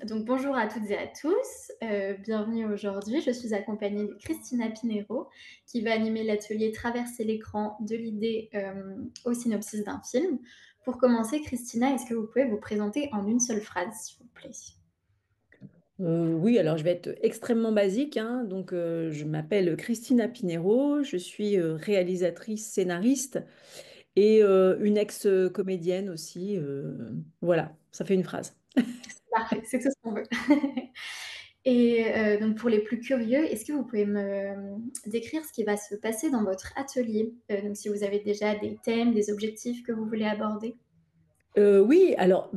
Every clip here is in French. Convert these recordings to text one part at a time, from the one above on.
Donc bonjour à toutes et à tous, bienvenue aujourd'hui. Je suis accompagnée de Christina Pinheiro qui va animer l'atelier Traverser l'écran de l'idée, au synopsis d'un film. Pour commencer, Christina, est-ce que vous pouvez vous présenter en une seule phrase, s'il vous plaît? Oui, alors je vais être extrêmement basique, hein. Donc, je m'appelle Christina Pinheiro, je suis réalisatrice, scénariste et une ex-comédienne aussi. Voilà, ça fait une phrase. Parfait, c'est tout ce qu'on veut. Et donc pour les plus curieux, est-ce que vous pouvez me décrire ce qui va se passer dans votre atelier? Donc si vous avez déjà des thèmes, des objectifs que vous voulez aborder? Oui, alors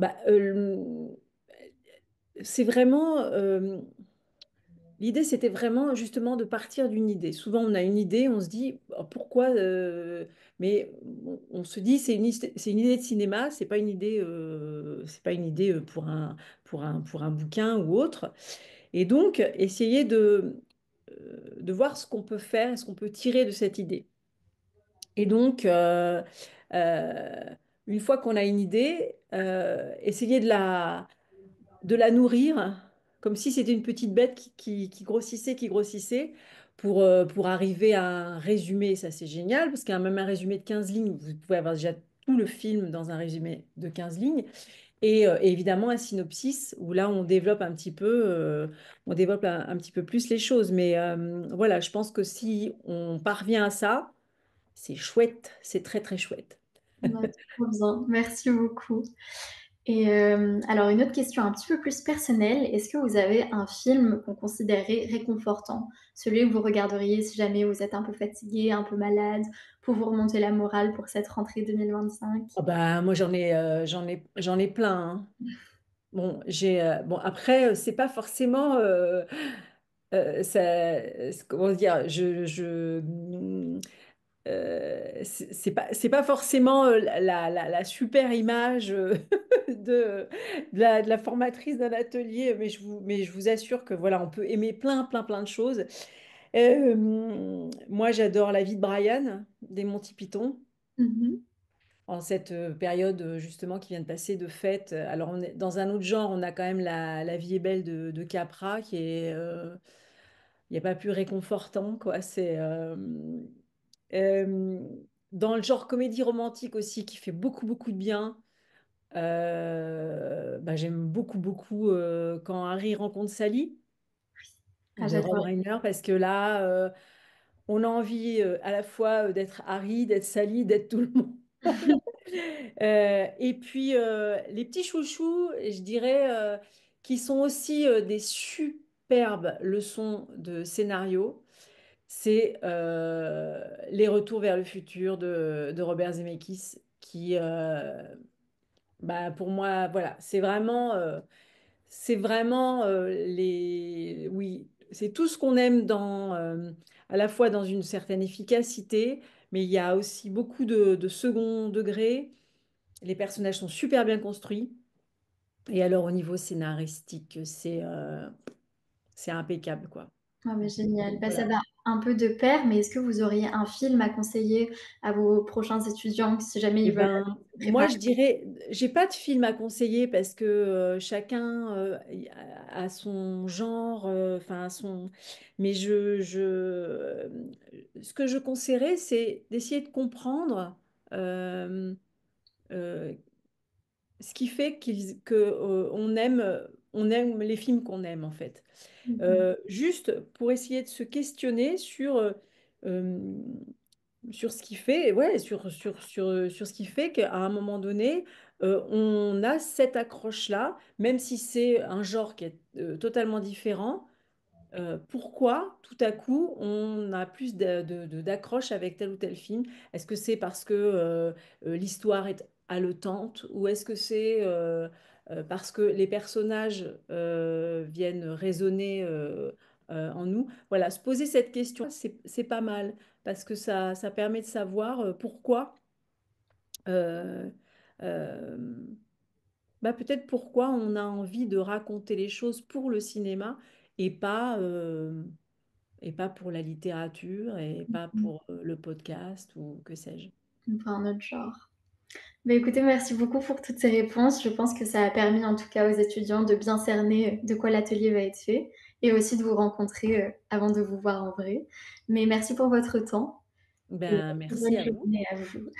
c'est vraiment l'idée, c'était vraiment justement de partir d'une idée. Souvent, on a une idée, on se dit oh, pourquoi, mais on se dit c'est une idée de cinéma, c'est pas une idée pour un bouquin ou autre. Et donc, essayer de voir ce qu'on peut faire et ce qu'on peut tirer de cette idée. Et donc, euh, une fois qu'on a une idée, essayer de la nourrir comme si c'était une petite bête qui grossissait pour arriver à un résumé. Ça, c'est génial, parce qu'un même un résumé de 15 lignes, vous pouvez avoir déjà tout le film dans un résumé de 15 lignes. Et évidemment, un synopsis où là, on développe un petit peu plus les choses. Mais voilà, je pense que si on parvient à ça, c'est chouette, c'est très, très chouette. Ouais, trop bien, merci beaucoup. Et alors une autre question un petit peu plus personnelle, est-ce que vous avez un film qu'on considérait réconfortant? Celui que vous regarderiez si jamais vous êtes un peu fatigué, un peu malade, pour vous remonter la morale pour cette rentrée 2025? Ah bah, moi, j'en ai plein, hein. Bon, bon après, c'est pas forcément, comment dire, c'est pas forcément la super image de la formatrice d'un atelier, mais je vous assure que voilà, on peut aimer plein de choses. Moi, j'adore La vie de Brian des Monty Python. Mmh. En cette période justement qui vient de passer de fête. Alors on est dans un autre genre, on a quand même La vie est belle de Capra qui est, il n'y a pas plus réconfortant quoi. C'est euh, dans le genre comédie romantique aussi qui fait beaucoup de bien. Bah, j'aime beaucoup quand Harry rencontre Sally Ah de Rob j'adore. Reiner parce que là, on a envie à la fois d'être Harry, d'être Sally, d'être tout le monde. Et puis les petits chouchous, je dirais, qui sont aussi des superbes leçons de scénario, c'est Les Retours vers le futur de Robert Zemeckis, qui, bah, pour moi, voilà, c'est vraiment oui, c'est tout ce qu'on aime à la fois dans une certaine efficacité, mais il y a aussi beaucoup de second degré. Les personnages sont super bien construits. Et alors, au niveau scénaristique, c'est impeccable, quoi. Ah mais génial. Bah, ça Voilà. va un peu de pair, mais est-ce que vous auriez un film à conseiller à vos prochains étudiants si jamais Eh ils veulent ben, se moi, préparer? je dirais, j'ai pas de film à conseiller parce que chacun a son genre, enfin, son. Mais ce que je conseillerais, c'est d'essayer de comprendre euh, euh, ce qui fait on aime les films qu'on aime, en fait. Mmh. Juste pour essayer de se questionner euh, sur ce qui fait, ouais, sur ce qui fait qu'à un moment donné, on a cette accroche-là, même si c'est un genre qui est totalement différent. Pourquoi tout à coup on a plus d'accroche avec tel ou tel film? Est-ce que c'est parce que l'histoire est haletante ou est-ce que c'est parce que les personnages viennent résonner en nous? Voilà, se poser cette question, c'est pas mal parce que ça permet de savoir pourquoi. euh, euh, Bah, peut-être pourquoi on a envie de raconter les choses pour le cinéma et pas, euh, et pas pour la littérature et pas Mmh. pour le podcast ou que sais-je. Enfin, un autre genre. Bah, écoutez, merci beaucoup pour toutes ces réponses. Je pense que ça a permis, en tout cas, aux étudiants de bien cerner, de quoi l'atelier va être fait et aussi de vous rencontrer, avant de vous voir en vrai. Mais merci pour votre temps et Ben, merci bonne à vous. journée à vous.